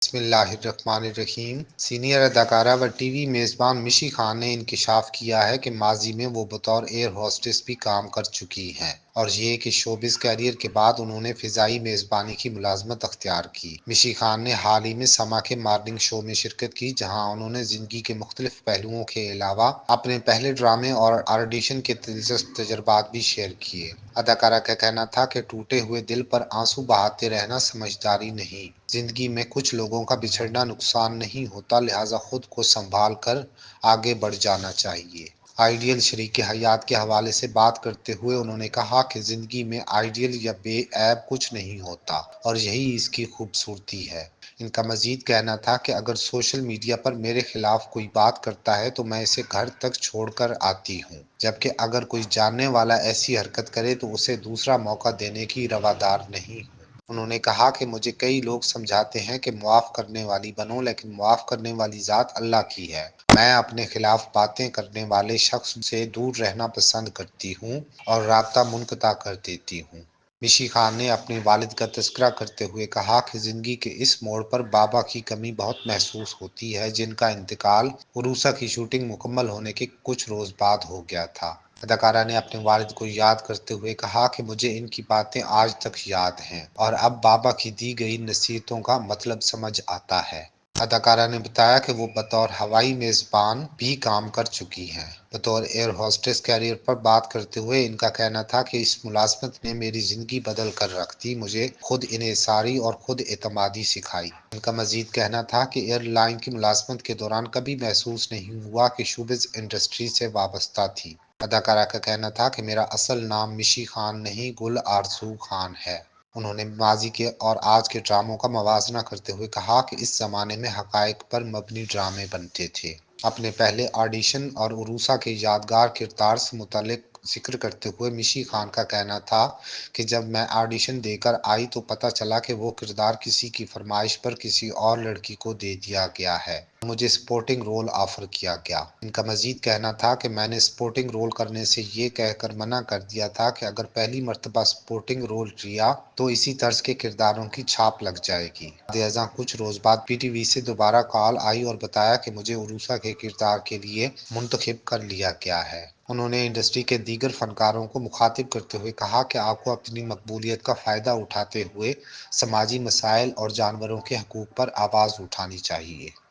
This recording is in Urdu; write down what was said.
بسم اللہ الرحمن الرحیم۔ سینئر اداکارہ و ٹی وی میزبان مشی خان نے انکشاف کیا ہے کہ ماضی میں وہ بطور ایئر ہوسٹس بھی کام کر چکی ہیں، اور یہ کہ شوبز کیریئر کے بعد انہوں نے فضائی میزبانی کی ملازمت اختیار کی۔ مشی خان نے حال ہی میں سما کے مارننگ شو میں شرکت کی، جہاں انہوں نے زندگی کے مختلف پہلوؤں کے علاوہ اپنے پہلے ڈرامے اور آڈیشن کے دلچسپ تجربات بھی شیئر کیے۔ اداکارہ کا کہنا تھا کہ ٹوٹے ہوئے دل پر آنسو بہاتے رہنا سمجھداری نہیں، زندگی میں کچھ لوگوں کا بچھڑنا نقصان نہیں ہوتا، لہٰذا خود کو سنبھال کر آگے بڑھ جانا چاہیے۔ آئیڈیل شریک حیات کے حوالے سے بات کرتے ہوئے انہوں نے کہا کہ زندگی میں آئیڈیل یا بے عیب کچھ نہیں ہوتا، اور یہی اس کی خوبصورتی ہے۔ ان کا مزید کہنا تھا کہ اگر سوشل میڈیا پر میرے خلاف کوئی بات کرتا ہے تو میں اسے گھر تک چھوڑ کر آتی ہوں، جبکہ اگر کوئی جاننے والا ایسی حرکت کرے تو اسے دوسرا موقع دینے کی روادار نہیں ہوں۔ انہوں نے کہا کہ مجھے کئی لوگ سمجھاتے ہیں کہ معاف کرنے والی بنو، لیکن معاف کرنے والی ذات اللہ کی ہے۔ میں اپنے خلاف باتیں کرنے والے شخص سے دور رہنا پسند کرتی ہوں اور رابطہ منقطع کر دیتی ہوں۔ مشی خان نے اپنے والد کا تذکرہ کرتے ہوئے کہا کہ زندگی کے اس موڑ پر بابا کی کمی بہت محسوس ہوتی ہے، جن کا انتقال عروسہ کی شوٹنگ مکمل ہونے کے کچھ روز بعد ہو گیا تھا۔ اداکارہ نے اپنے والد کو یاد کرتے ہوئے کہا کہ مجھے ان کی باتیں آج تک یاد ہیں، اور اب بابا کی دی گئی نصیحتوں کا مطلب سمجھ آتا ہے۔ اداکارہ نے بتایا کہ وہ بطور ہوائی میزبان بھی کام کر چکی ہیں۔ بطور ایئر ہوسٹس کیریئر پر بات کرتے ہوئے ان کا کہنا تھا کہ اس ملازمت نے میری زندگی بدل کر رکھ دی، مجھے خود انحصاری اور خود اعتمادی سکھائی۔ ان کا مزید کہنا تھا کہ ایئر لائن کی ملازمت کے دوران کبھی محسوس نہیں ہوا کہ شوبز انڈسٹری سے وابستہ تھی۔ اداکارہ کا کہنا تھا کہ میرا اصل نام مشی خان نہیں، گل آرزو خان ہے۔ انہوں نے ماضی کے اور آج کے ڈراموں کا موازنہ کرتے ہوئے کہا کہ اس زمانے میں حقائق پر مبنی ڈرامے بنتے تھے۔ اپنے پہلے آڈیشن اور عروسہ کے یادگار کردار سے متعلق ذکر کرتے ہوئے مشی خان کا کہنا تھا کہ جب میں آڈیشن دے کر آئی تو پتہ چلا کہ وہ کردار کسی کی فرمائش پر کسی اور لڑکی کو دے دیا گیا ہے۔ مجھے سپورٹنگ رول آفر کیا گیا۔ ان کا مزید کہنا تھا کہ میں نے سپورٹنگ رول کرنے سے یہ کہہ کر منع کر دیا تھا کہ اگر پہلی مرتبہ سپورٹنگ رول لیا تو اسی طرز کے کرداروں کی چھاپ لگ جائے گی۔ ازاں کچھ روز بعد پی ٹی وی سے دوبارہ کال آئی اور بتایا کہ مجھے عروسہ کے کردار کے لیے منتخب کر لیا گیا ہے۔ انہوں نے انڈسٹری کے دیگر فنکاروں کو مخاطب کرتے ہوئے کہا کہ آپ کو اپنی مقبولیت کا فائدہ اٹھاتے ہوئے سماجی مسائل اور جانوروں کے حقوق پر آواز اٹھانی چاہیے۔